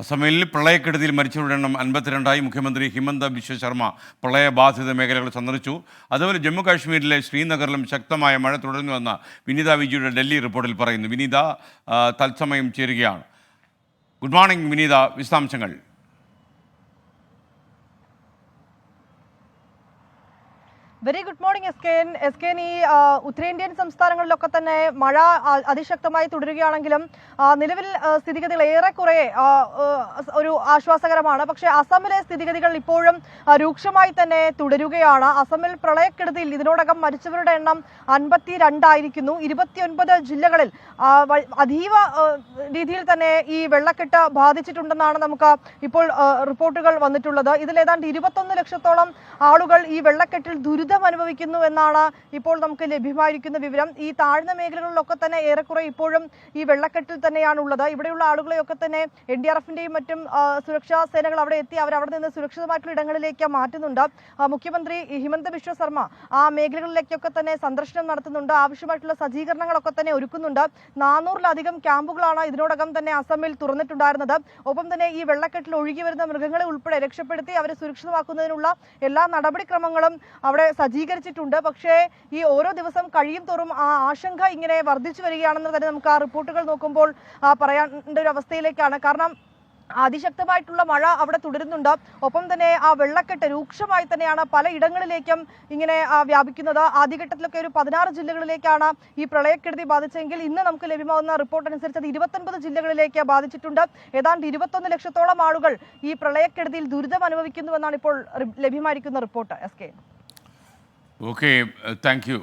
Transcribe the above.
അസമിൽ പ്രളയക്കെടുതിയിൽ മരിച്ചവരുടെ എണ്ണം 52ആയി. മുഖ്യമന്ത്രി ഹിമന്ത ബിശ്വ ശർമ്മ പ്രളയബാധിത മേഖലകൾ സന്ദർശിച്ചു. അതുപോലെ ജമ്മു കാശ്മീരിലെ ശ്രീനഗറിലും ശക്തമായ മഴ തുടരുന്നുവെന്ന് വിനീത വിജിയുടെ ഡൽഹി റിപ്പോർട്ടിൽ പറയുന്നു. വിനീത തത്സമയം ചേരുകയാണ്. ഗുഡ് മോർണിംഗ് വിനീത, വിശദാംശങ്ങൾ. Very good morning S K. ഈ ഉത്തരേന്ത്യൻ സംസ്ഥാനങ്ങളിലൊക്കെ തന്നെ മഴ അതിശക്തമായി തുടരുകയാണെങ്കിലും നിലവിൽ സ്ഥിതിഗതികൾ ഏറെക്കുറെ ഒരു ആശ്വാസകരമാണ്. പക്ഷേ അസമിലെ സ്ഥിതിഗതികൾ ഇപ്പോഴും രൂക്ഷമായി തന്നെ തുടരുകയാണ്. അസമിൽ പ്രളയക്കെടുതിയിൽ ഇതിനോടകം മരിച്ചവരുടെ എണ്ണം 52 29 ജില്ലകളിൽ അതീവ രീതിയിൽ തന്നെ ഈ വെള്ളക്കെട്ട് ബാധിച്ചിട്ടുണ്ടെന്നാണ് നമുക്ക് ഇപ്പോൾ റിപ്പോർട്ടുകൾ വന്നിട്ടുള്ളത്. ഇതിൽ ഏതാണ്ട് 21 ലക്ഷത്തോളം ആളുകൾ ഈ വെള്ളക്കെട്ടിൽ ദുരിതം അനുഭവിക്കുന്നു എന്നാണ് ഇപ്പോൾ നമുക്ക് ലഭ്യമായിരിക്കുന്ന വിവരം. ഈ താഴ്ന്ന മേഖലകളിലൊക്കെ തന്നെ ഏറെക്കുറെ ഇപ്പോഴും ഈ വെള്ളക്കെട്ടിൽ തന്നെയാണുള്ളത്. ഇവിടെയുള്ള ആളുകളെയൊക്കെ തന്നെ NDRFന്റെയും മറ്റും സുരക്ഷാ സേനകൾ അവിടെ എത്തി അവിടെ നിന്ന് സുരക്ഷിതമായിട്ടുള്ള ഇടങ്ങളിലേക്ക് മാറ്റുന്നുണ്ട്. മുഖ്യമന്ത്രി ഹിമന്ത ബിശ്വ ശർമ്മ ആ മേഖലകളിലേക്കൊക്കെ തന്നെ സന്ദർശനം നടത്തുന്നുണ്ട്. ആവശ്യമായിട്ടുള്ള സജ്ജീകരണങ്ങളൊക്കെ തന്നെ ഒരുക്കുന്നുണ്ട്. 400-ലധികം ക്യാമ്പുകളാണ് ഇതിനോടകം തന്നെ അസമിൽ തുറന്നിട്ടുണ്ടായിരുന്നത്. ഒപ്പം തന്നെ ഈ വെള്ളക്കെട്ടിൽ ഒഴുകി വരുന്ന മൃഗങ്ങളെ ഉൾപ്പെടെ രക്ഷപ്പെടുത്തി അവരെ സുരക്ഷിതമാക്കുന്നതിനുള്ള എല്ലാ നടപടിക്രമങ്ങളും അവിടെ സജ്ജീകരിച്ചിട്ടുണ്ട്. പക്ഷേ ഈ ഓരോ ദിവസം കഴിയും തോറും ആ ആശങ്ക ഇങ്ങനെ വർദ്ധിച്ചു വരികയാണെന്ന് തന്നെ നമുക്ക് ആ റിപ്പോർട്ടുകൾ നോക്കുമ്പോൾ പറയേണ്ട ഒരു അവസ്ഥയിലേക്കാണ്. കാരണം അതിശക്തമായിട്ടുള്ള മഴ അവിടെ തുടരുന്നുണ്ട്. ഒപ്പം തന്നെ ആ വെള്ളക്കെട്ട് രൂക്ഷമായി തന്നെയാണ് പല ഇടങ്ങളിലേക്കും ഇങ്ങനെ വ്യാപിക്കുന്നത്. ആദ്യഘട്ടത്തിലൊക്കെ ഒരു 16 ജില്ലകളിലേക്കാണ് ഈ പ്രളയക്കെടുതി ബാധിച്ചെങ്കിൽ ഇന്ന് നമുക്ക് ലഭ്യമാകുന്ന റിപ്പോർട്ട് അനുസരിച്ച് അത് 29 ജില്ലകളിലേക്ക് ബാധിച്ചിട്ടുണ്ട്. ഏതാണ്ട് 21 ലക്ഷത്തോളം ആളുകൾ ഈ പ്രളയക്കെടുതിയിൽ ദുരിതം അനുഭവിക്കുന്നുവെന്നാണ് ഇപ്പോൾ ലഭ്യമായിരിക്കുന്ന report. S K. Okay, thank U.